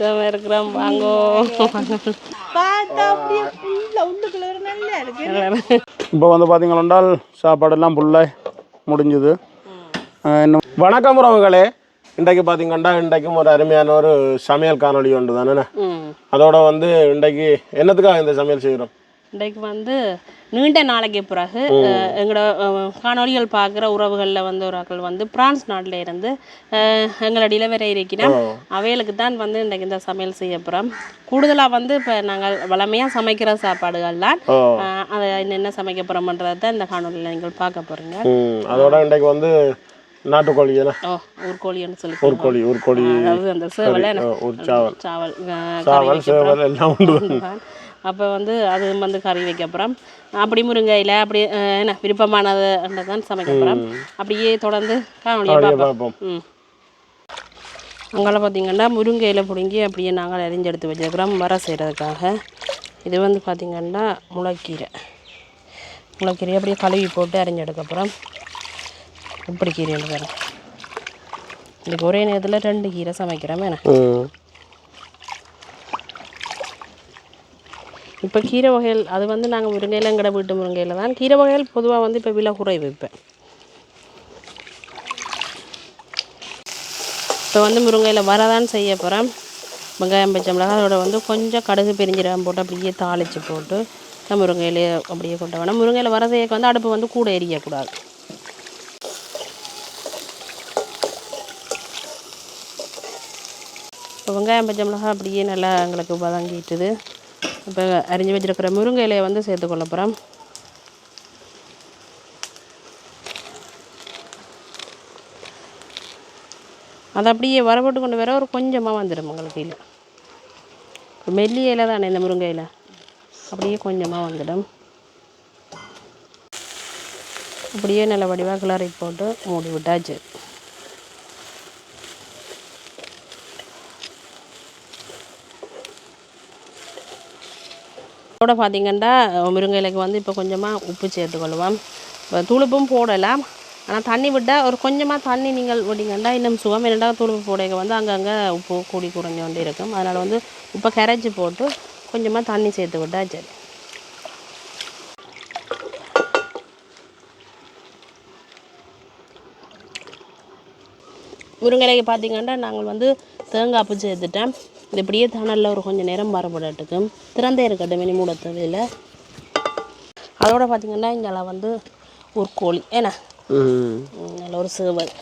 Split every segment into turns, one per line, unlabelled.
சுத்தமாக இருக்கிறோம் வாங்கோ.
இப்போ வந்து பார்த்தீங்கன்னா சாப்பாடெல்லாம் ஃபுல்லாக முடிஞ்சுது. வணக்கம் உறவுகளே, இன்றைக்கு பார்த்தீங்கன்னா இன்றைக்கும் ஒரு அருமையான ஒரு சமையல் காணொலி ஒன்று தானே. அதோட வந்து இன்றைக்கு என்னத்துக்காக இந்த சமையல் செய்கிறோம்?
இன்றைக்கு வந்து நீண்ட நாளைக்கு பிறகு எங்களோட காணொலிகள் பார்க்குற உறவுகளில் வந்து ஒருக்கள் வந்து பிரான்ஸ் நாட்டில் இருந்து எங்களை டெலிவரி இருக்கிறோம். அவைகளுக்கு தான் வந்து இன்றைக்கு இந்த சமையல் செய்ய போகிறோம். கூடுதலாக வந்து இப்போ நாங்கள் வளமையாக சமைக்கிற சாப்பாடுகள்லாம் அதை என்னென்ன சமைக்க போகிறோம்ன்றதை தான் இந்த காணொலியில் நீங்கள் பார்க்க போகிறீங்க.
அதோட இன்றைக்கு வந்து நாட்டுக்கோழி
ஊர்கோழின்னு சொல்லி
ஊர்கோழி
அதாவது அந்த சேவல்
சாவல் எல்லாம் உண்டு.
அப்போ வந்து அது வந்து கறி வைக்க போகிறோம். அப்படி முருங்கையில் அப்படி என்ன விருப்பமானது தான் சமைக்க போகிறோம். அப்படியே தொடர்ந்து காணொலியை பார்ப்போம். அங்கெல்லாம் பார்த்திங்கன்னா முருங்கையில் பிடுங்கி அப்படியே நாங்கள் அரிஞ்செடுத்து வச்சுருக்கிறோம் வர செய்கிறதுக்காக. இது வந்து பார்த்திங்கன்னா முளைக்கீரை அப்படியே கழுவி போட்டு அரிஞ்செடுக்கப்புறம் இப்படி கீரைன்னு வரும். இன்றைக்கு ஒரே நேரத்தில் 2 கீரை சமைக்கிறோம். என்ன இப்போ கீரை வகைகள் அது வந்து நாங்கள் முருங்கையில் எங்கட வீட்டு முருங்கையில் தான் கீரை வகைகள் பொதுவாக வந்து இப்போ விலை குறைவு. இப்போ வந்து முருங்கையில் வரதான் செய்ய போகிறேன். வெங்காயம் பச்சை மிளகாய் அதோட வந்து கொஞ்சம் கடுகு பெருஞ்சீரகம் போட்டு அப்படியே தாளித்து போட்டு முருங்கையிலே அப்படியே கொண்டு வேணும். முருங்கையில் வரதைக்கு வந்து அடுப்பு வந்து கூட எரியக்கூடாது. இப்போ வெங்காயம் பச்சை மிளகாய் அப்படியே நல்லா எங்களுக்கு வதங்கிட்டுது. இப்போ அரிஞ்சு வச்சுருக்கிற முருங்கை இலையை வந்து சேர்த்துக்கொள்ள போகிறோம். அதை அப்படியே வரப்பட்டு கொண்டு வர ஒரு கொஞ்சமாக வந்துடும் உங்களுக்கு. இல்லை மெல்லி இலை தானே இந்த முருங்கை இலை, அப்படியே கொஞ்சமாக வந்துடும். அப்படியே நல்ல வடிவாக கிளறி போட்டு மூடி விட்டாச்சு. அதோட பார்த்திங்கன்னா முருங்கையிலைக்கு வந்து இப்போ கொஞ்சமாக உப்பு சேர்த்துக்கொள்ளுவோம். இப்போ துளுப்பும் போடலாம், ஆனால் தண்ணி விட்டால் ஒரு கொஞ்சமாக தண்ணி நீங்கள் விட்டிங்கன்னா இன்னும் சுகம். என்னடா துளுப்பு போடைக்க வந்து அங்கங்கே உப்பு கூடி குறைஞ்சு கொண்டு இருக்கும். அதனால் வந்து உப்பை கரைச்சி போட்டு கொஞ்சமாக தண்ணி சேர்த்து விட்டால் சரி. முருங்கையிலைக்கு பார்த்திங்கன்னா நாங்கள் வந்து தேங்காய் பூ சேர்த்துட்டேன். இது இப்படியே தணலில் ஒரு கொஞ்சம் நேரம் மரப்படட்டுக்கும் திறந்தே இருக்கட்டும் இனி மூட தேவையில். அதோட பார்த்திங்கன்னா இங்கே வந்து ஒரு கோழி ஏன்னா நல்ல ஒரு சேவல்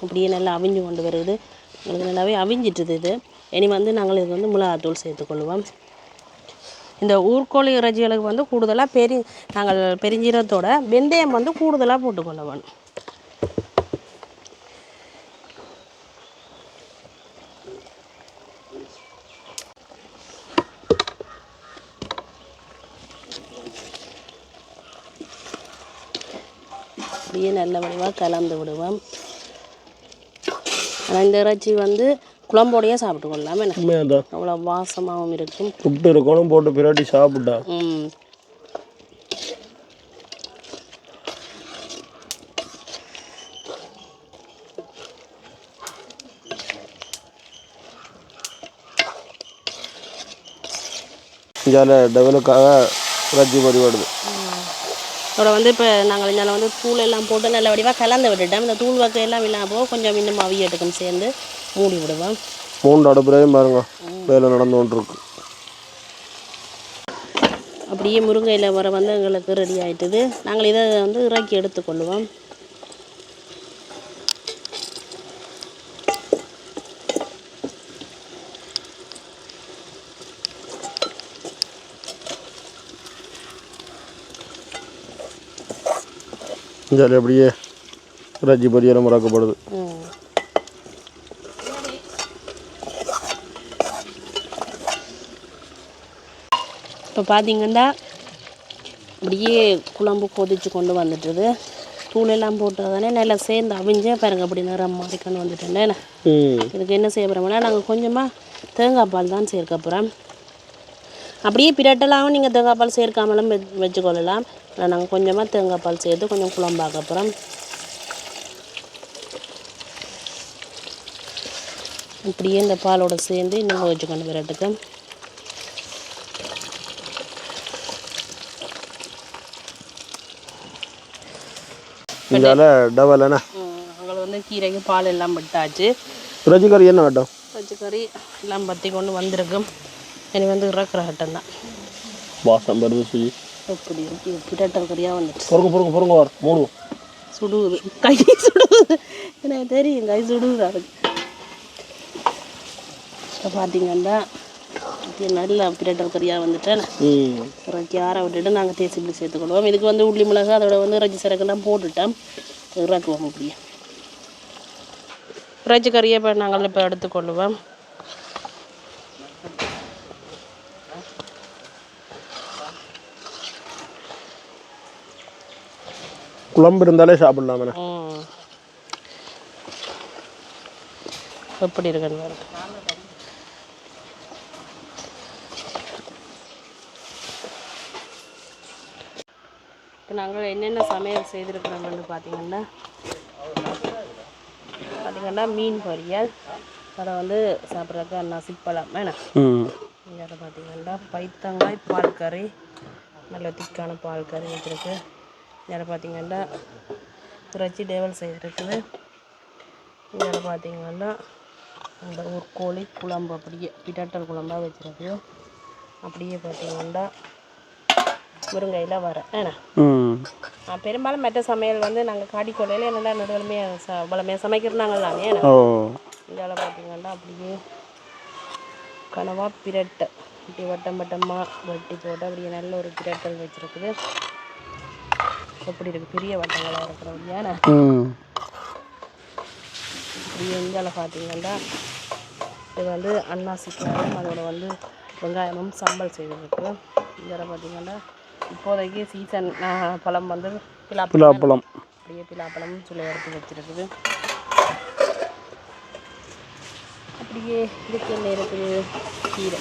இப்படியே நல்லா அவிஞ்சு கொண்டு வருது. எங்களுக்கு நல்லாவே அவிஞ்சிட்டுது. இது இனி வந்து நாங்கள் இதுக்கு வந்து மிளகாத்தூள் சேர்த்துக்கொள்ளுவோம். இந்த ஊர்கோழி இறைச்சிகளுக்கு வந்து கூடுதலாக நாங்கள் பெருஞ்சீரத்தோட வெந்தயம் வந்து கூடுதலாக போட்டுக்கொள்ளுவோம். அப்படியே நல்ல வடிவாக கலந்து விடுவோம். ஆனால் இந்த இறைச்சி வந்து குழம்போடையே சாப்பிட்டு கொள்ளலாம். என்ன அவ்வளோ வாசமாகவும் இருக்கும்.
புட்டு இருக்கணும் போட்டு பிராட்டி சாப்பிட்டா. இங்கே டெவலுக்காக இறைச்சி பறிவாடுது.
அதோட வந்து இப்போ நாங்கள் இதில் வந்து தூள் எல்லாம் போட்டு நல்ல வடிவாக கலந்து விட்டுட்டோம். இந்த தூள் வகை எல்லாம் இல்லாமல் கொஞ்சம் இன்னும் அவியட்டுக்கும் சேர்ந்து மூடி விடுவோம்.
3 அடுப்புலையும் பாருங்க வேலை நடந்து கொண்டு இருக்கு.
அப்படியே முருங்கையில் வர வந்து எங்களுக்கு ரெடி ஆகிட்டுது. நாங்கள் இதை வந்து இறக்கி எடுத்துக்கொள்ளுவோம்.
இங்கே அப்படியே இறைச்சி பொரியலும் முறக்கப்படுது.
இப்போ பார்த்திங்கன்னா அப்படியே குழம்பு கொதிச்சு கொண்டு வந்துட்டுது. தூளெல்லாம் போட்டதானே நல்லா சேர்ந்து அவிஞ்சே பாருங்க அப்படி நிறம் மாறிக்கொண்டு வந்துட்டேன். இதுக்கு என்ன செய்ய போகிறோம்னா நாங்கள் கொஞ்சமாக தேங்காய் பால் தான் சேர்க்க போகிறோம். அப்படியே பிரட்டலாகவும் நீங்கள் தேங்காய் பால் சேர்க்காமலும் வச்சுக்கொள்ளலாம். நாங்கள் கொஞ்சமாக தேங்காய் பால் சேர்த்து கொஞ்சம் குழம்பாக்க போகிறோம். இப்படியே இந்த பாலோட சேர்ந்து இன்னும் வச்சுக்கொண்டு வரட்டுக்கு
டபுள்
அங்கே வந்து கீரைக்கு பால் எல்லாம் விட்டாச்சு.
இறைச்சி கறி என்ன வேட்டும்?
இறைச்சி கறி எல்லாம் பற்றி கொண்டு வந்திருக்கும். இனி வந்து இறக்குற கட்டம் தான்.
வாசம் வருது சுஜி.
எப்படி இருக்கு பிரட்டல் கறியாக வந்துட்டு
பொறுங்க வர மூணு
சுடுவது கை சுடுவது எனக்கு தெரியும் கை சுடுவது அதுக்கு. இப்போ பார்த்தீங்கன்னா நல்ல பிரட்டல் கறியாக வந்துட்டேன். இறக்கி ஆற விட்டுட்டு நாங்கள் தேசி இப்படி சேர்த்துக்கொள்வோம். இதுக்கு வந்து உள்ளி மிளகு அதோட வந்து இறைச்சி சிறக்கெல்லாம் போட்டுட்டோம். இறக்குவோம். அப்படியே இறைச்சி கறியை இப்போ நாங்கள் இப்போ எடுத்துக்கொள்ளுவோம்.
குழம்பு இருந்தாலே சாப்பிடலாமே.
எப்படி இருக்குன்னு பாருங்க. இப்போ நாங்கள் என்னென்ன சமையல் செய்திருக்கிறோம்னு பார்த்தீங்கன்னா மீன் பொரியல், அதை வந்து சாப்பிட்றதுக்கு நசிப்பழம் வேணாம். இங்கே பார்த்தீங்கன்னா பைத்தங்காய் பால் கறி, நல்ல திக்கான பால் கறி வச்சுருக்கு. இதில் பார்த்தீங்கன்னா இறைச்சி டேவல் செய்திருக்குது. இதில் பார்த்தீங்கன்னா அந்த ஒரு கோழி குழம்பு அப்படியே பிரட்டல் குழம்பாக வச்சுருக்கு. அப்படியே பார்த்தீங்கன்னா முருங்கையில் வர ஏன்னா பெரும்பாலும் மற்ற சமையல் வந்து நாங்கள் காடிக்கொள்ளையில் என்னென்னா நடுவலுமே வளமையாக சமைக்கிறாங்க தானே. இதில் பார்த்தீங்கன்னா அப்படியே கனவா பிரட்டை இப்படி வட்டம் வட்டமாக வெட்டி போட்டு அப்படியே நல்ல ஒரு பிரட்டல் வச்சுருக்குது. எப்படி இருக்குது பெரிய வட்டங்களாக இருக்கிறது ஏன்னா இப்படி எங்கால் பார்த்தீங்கன்னா இது வந்து அன்னாசிக்காயும் அதோட வந்து வெங்காயமும் சம்பல் செய்திருக்கு. இதில் பார்த்தீங்கன்னா இப்போதைக்கு சீசன் பழம் வந்து பிலாப்பழம், அப்படியே பிலாப்பழம் சுளை எடுத்து வச்சுருக்குது. அப்படியே இதுக்கு என்ன இருக்குது கீரை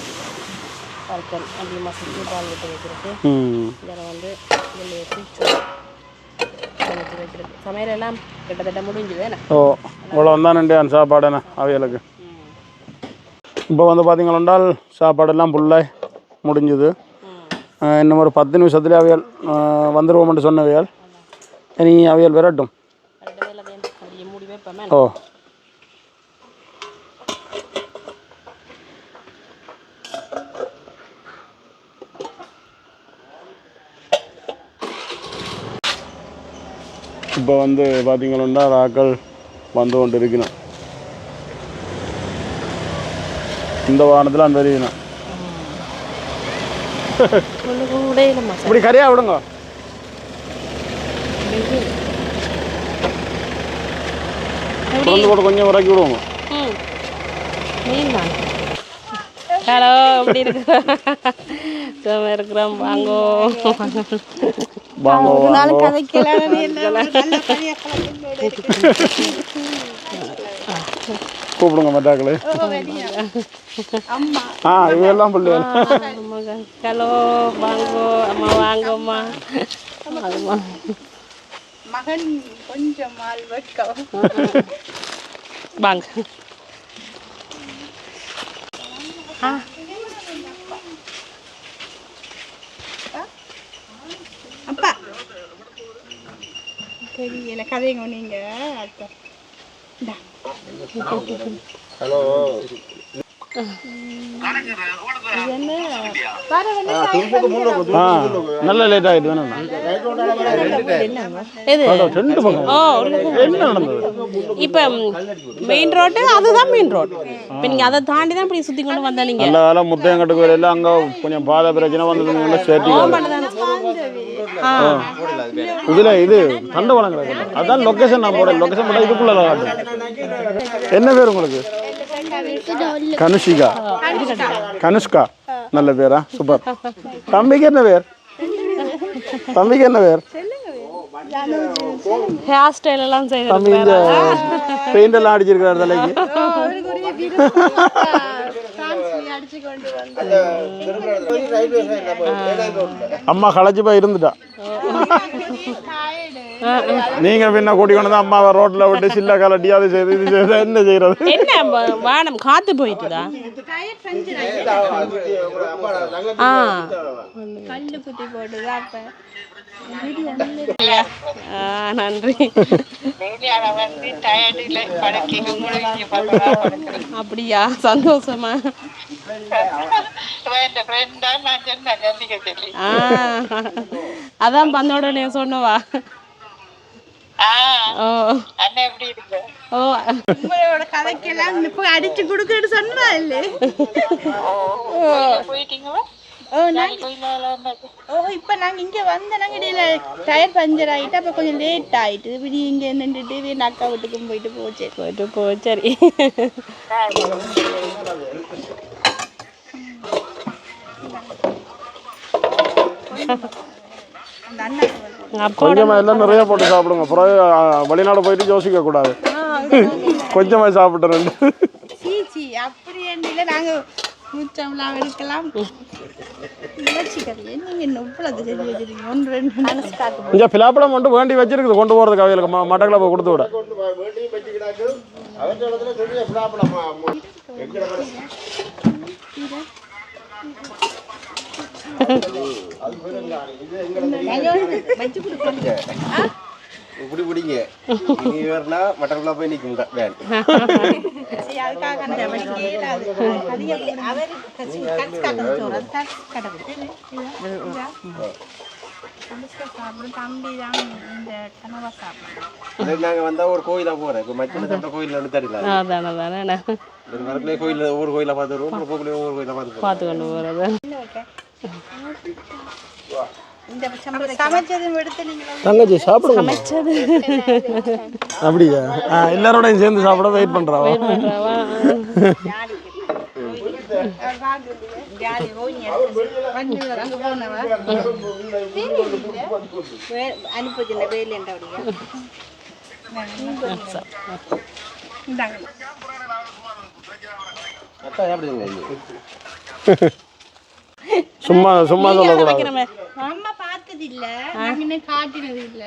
பால்கறி அப்படியே மசிச்சு பால் விட்டு வச்சுருக்கு. இதில் வந்து இதில் வச்சு வச்சு வச்சுருக்கு. சமையல் எல்லாம் கிட்டத்தட்ட முடிஞ்சுது.
இவ்வளோ வந்தால் நன்றி அந்த சாப்பாடுண்ணே அவைகளுக்கு. இப்போ வந்து பார்த்தீங்கன்னா சாப்பாடெல்லாம் ஃபுல்லாக முடிஞ்சுது. இன்னும் ஒரு 10 நிமிஷத்துலேயே அவையல் வந்துடுவோம்னு சொன்னவையால் இனி அவையல் விரட்டும். ஓ இப்போ வந்து பார்த்தீங்கன்னா ஆக்கள் வந்து கொண்டு இருக்கணும். இந்த வாரத்தில் அந்த இருக்கணும். இப்படி கறியாக விடுங்க. கொஞ்சம் இறக்கி விடுவோங்க.
ஹலோ எப்படி இருக்கு? இருக்கிறோம். வாங்கோ
வாங்கோ கூப்பிடுங்க மட்டாக்களே. இவையெல்லாம் பிள்ளைகள்.
ஹலோ வாங்கோ அம்மா வாங்கோம்மா
மகன் கொஞ்சம்
வாங்க.
அப்பா தெரியல கதைங்க நீங்க.
ஹலோ நல்ல லேட் ஆகிட்டு வேணும். என்ன நடந்தது?
இப்போ மெயின் ரோட்டு அதுதான் மெயின் ரோடு. இப்போ நீங்கள் அதை தாண்டி தான் இப்படி சுற்றி கொண்டு வந்தா நீங்கள்
நல்ல வேலை முத்தையங்கட்டுக்கு வரையில அங்கே கொஞ்சம் பாதை பிரச்சனை வந்ததுங்களா சேர்த்து இதில் இது தண்டவாளம் கிடக்கு. அதான் லொக்கேஷன் நான் போடுறேன். லொக்கேஷன் போட்டால் இதுக்குள்ள காட்டு. என்ன பேர் உங்களுக்கு? கனுஷிகா. கனுஷ்கா நல்ல பேரா? சூப்பர். தம்பிக்கு என்ன பேர்? தம்பிக்கு என்ன பேர்?
ஹேர் ஸ்டைல் எல்லாம் செய்து
தம்பி இந்த பெயிண்ட் எல்லாம் அடிச்சிருக்காரு தலைக்கு. அம்மா களைச்சு போய் இருந்துட்டா. நீங்க பின்ன கூட்டி கொண்டு வந்து அம்மாவை ரோட்ல விட்டு சில்ல கலட்டி அது செய்து இது செய்து என்ன செய்யறது?
என்ன வானம் காத்து போயிட்டுதா?
கல்லு குத்தி போட்டுதா அப்ப
நன்றி. அப்படியா, சந்தோஷமா? அதான் வந்த உடனே சொன்னவா?
உங்களோட கதைக்கெல்லாம் இப்ப அடிச்சு கொடுக்கன்னு சொன்னா இல்ல? இப்ப நாங்க இங்க வந்த நாங்க இடையில டயர் பஞ்சர் ஆயிட்டு அப்ப கொஞ்சம் லேட் ஆயிட்டு இப்படி இங்க நின்றுட்டு அக்கா வீட்டுக்கும் போயிட்டு போச்சு.
சரி.
கொஞ்சமா எல்லாம் நிறைய போட்டு சாப்பிடுங்க. அப்புறம் வெளிநாடு போயிட்டு யோசிக்க கூடாது. கொஞ்சமா சாப்பிட்டுறேன்.
சீச்சி அப்படி இல்ல நாங்க மூச்சம்லாம் எடுக்கலாம்.
இங்க பிலாப்பழம் மட்டும் வேண்டி வச்சிருக்குது கொண்டு போறதுக்கு அவைகளுக்கு மட்டக்களை போய் கொடுத்து விட.
இப்படி பிடிங்க நீ வரனா மட்டக்குள்ள போய் நிற்கும் நாங்க வந்தா ஒரு கோயிலா போறேன் இப்போ மச்சன சாப்பிட்ட கோயில்ல வந்து தெரியல கோயில் ஒவ்வொரு கோயிலா பார்த்துருவோம் ஒவ்வொரு கோயிலா பார்த்து
கொண்டு போறது.
தங்கச்சி சாப்பிடுங்க. அப்படியா? எல்லாரோடையும் சேர்ந்து சாப்பிட வெயிட் பண்றாவா? சும்மா சும்மா சொல்லக்கூடாது.
அம்மா பார்த்தது இல்ல, நாங்க காட்டினது இல்ல.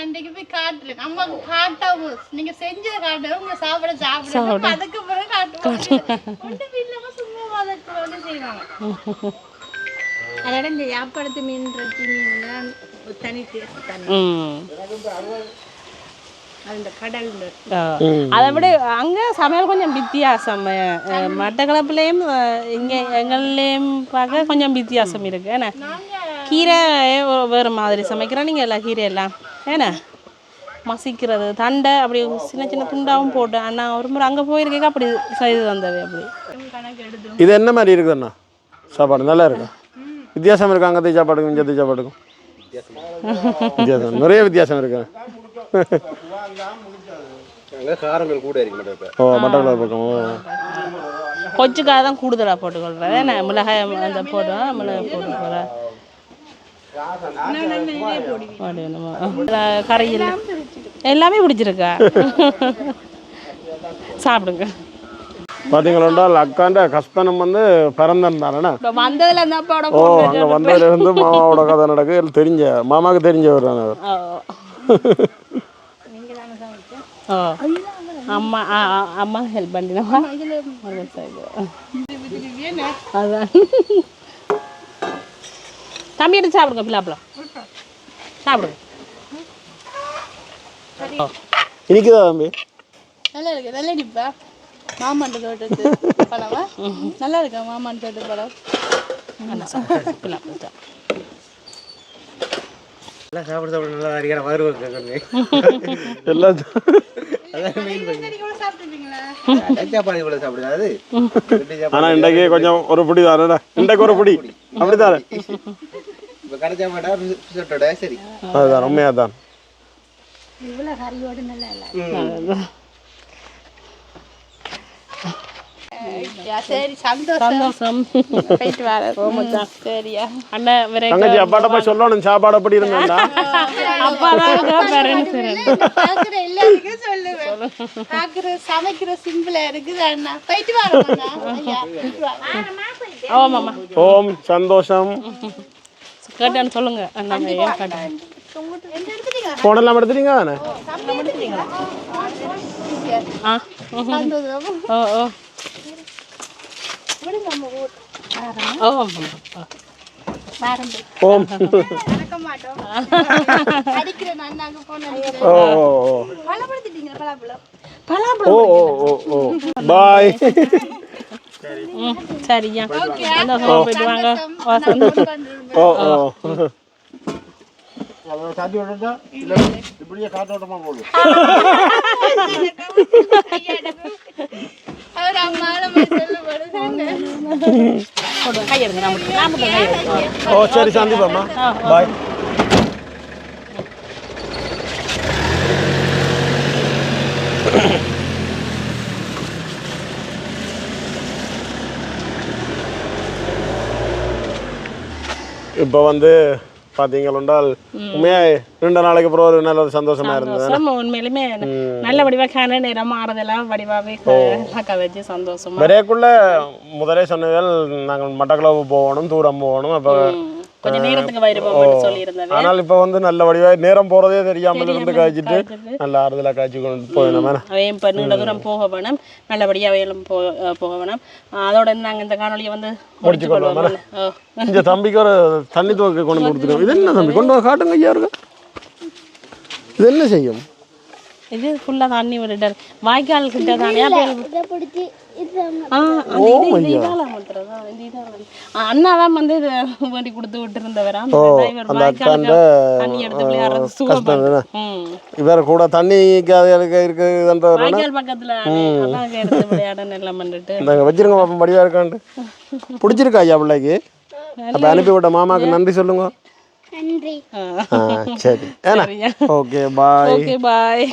அன்னைக்கு போய் காட்டுறேன். அம்மாக்கு காட்டாம நீங்க செஞ்சதை காட்டுறோம், உங்க சாப்பிட அதுக்கு பிறகு காட்டுவோம். சும்மா வதக்கு செய்வாங்க. அதோட இந்த யாப்பாடத்து மீன் மீன் தனி டேஸ்ட் தனி.
அதை விட அங்கே சமையல் கொஞ்சம் வித்தியாசம். மட்டக்களப்புலேயும் இங்கே எங்கள்லேயும் பார்க்க கொஞ்சம் வித்தியாசம் இருக்கு. ஏன்னா கீரை வேறு மாதிரி சமைக்கிறோம். நீங்கள் எல்லாம் கீரை எல்லாம் ஏன்னா மசிக்கிறது தண்டை அப்படி சின்ன சின்ன துண்டாகவும் போட்டு அண்ணா ஒரு முறை அங்கே போயிருக்கேன் அப்படி செய்து வந்தது. அப்படி
இது என்ன மாதிரி இருக்குதுண்ணா? சாப்பாடு நல்லா இருக்கா? வித்தியாசம் இருக்கா? அங்கே சாப்பாடுக்கும் இங்கே சாப்பாடுக்கும் வித்தியாசம் நிறைய வித்தியாசம் இருக்கு.
காரங்கள் கூட இருக்கு.
மட்டக்களப்பு பக்கம்
கொச்சுக்காக தான் கூடுதலாக போட்டுக்கொள்கிறேன். ஏன்னா மிளகாய் அந்த போடுவேன், மிளகாய் போட்டுக்கிறேன். கரையில் எல்லாமே பிடிச்சிருக்கா? சாப்பிடுங்க.
பார்த்தீங்களா அக்காண்ட கஸ்பனம் வந்து பிறந்திருந்தானே
வந்ததுல அந்த அப்பாவோட
அங்கே வந்ததுலேருந்து மாமாவோட கதை நடக்கு தெரிஞ்ச மாமாவுக்கு தெரிஞ்சவர் தானே அவர்.
அம்மா அம்மா ஹெல்ப் பண்ணினவா? அதான் தம்பி எடுத்து சாப்பிடுங்க. பிள்ளாப்பழம் சாப்பிடுங்க.
இனிக்குதா தம்பி?
நல்லா இருக்கு. நல்லா இடிப்பா மாமாண்ட தோட்டத்து பழமா நல்லா இருக்கா? மாமாண்ட தோட்டத்து பழம்
பிள்ளாப்பழம்
சாப்பிட சாப்பிட நல்லா அடிக்கிற வருவாங்க.
ஆனா இன்றைக்கு கொஞ்சம் ஒரு பிடி தானே, இன்றைக்கு ஒரு பிடி அப்படித்தானே?
சரி
அதுதான் உண்மையா தான்.
சந்தோஷம்.
தங்கச்சி அப்பாட்ட போய் சொல்லணும் சாப்பாடு அப்படி இருந்தா.
சமைக்கிற சிம்பிளா இருக்குது.
ஓம் சந்தோஷம்
கேட்டான்னு சொல்லுங்க.
போனெல்லாம் எடுத்துட்டீங்க தானே?
ஆ ஓ ஓ ஓ
ஓம்
நடக்க மாட்டோம் அடிக்கிறேன் அண்ணாங்க போன
ஓ ஓ
பலப்படுத்திட்டீங்க பலாப்பழம்
ஓ ஓ ஓ ஓ பாய்.
சரியா சந்தோஷமா போயிட்டு வாங்க.
ஓ ஓ
இப்படியே காத்தோட்டமா போடுவோம்.
அவர் அம்மால சொல்லுவாரு
கையெடுங்க நான் கையெடுங்க.
ஓ சரி சந்திப்போம்மா. பாய். இப்போ வந்து பார்த்தீங்கன்னால் உண்மையா 2 நாளைக்கு அப்புறம் ஒரு நல்ல ஒரு சந்தோஷமா இருந்தது.
உண்மையிலுமே நல்ல வடிவா காண நேரம் மாறதெல்லாம் வடிவாவே பார்க்க வச்சு சந்தோஷமா
வரையக்குள்ள முதலே சொன்னீர்கள் நாங்கள் மட்டக்களப்பு போகணும், தூரம் போகணும், அப்போ
கொஞ்சம் நேரத்துக்கு வைரப்பம் சொல்லி இருந்தேன்.
ஆனால் இப்போ வந்து நல்ல வடிவாக நேரம் போகிறதே தெரியாமல் இருந்து காய்ச்சிட்டு நல்ல ஆறுதலாக காய்ச்சி கொண்டு போயிடணும்.
அவையும் இப்போ நீண்ட தூரம் போக வேணும், நல்லபடியாக அவையிலும் போக வேணும். அதோட நாங்கள் இந்த காணொலியை வந்து முடிச்சு கொள்வோம்.
இந்த தம்பிக்கு ஒரு தண்ணி துவக்க கொண்டு கொடுத்துருவோம். இது என்ன தம்பி கொண்டு காட்டுங்க ஐயா இருக்கு. இது என்ன செய்யும்?
இது ஃபுல்லாக தண்ணி விடுற வாய்க்கால் கிட்ட தானே அண்ணா தான் வந்து இதை வேண்டி கொடுத்து விட்டுருந்தவரா தண்ணி எடுத்து
இவர் கூட தண்ணிக்கு இருக்குதுன்ற
வாய்க்கால் பக்கத்துல எடுத்து விளையாட எல்லாம் பண்ணிட்டு
நாங்கள் வச்சிருக்கோம். அப்போ படிவா இருக்கான்ட்டு பிடிச்சிருக்கா ஐயா பிள்ளைக்கு? அப்போ அனுப்பிவிட்ட மாமாவுக்கு நன்றி சொல்லுங்க.
நன்றி.
சரி. Okay bye.
Okay bye.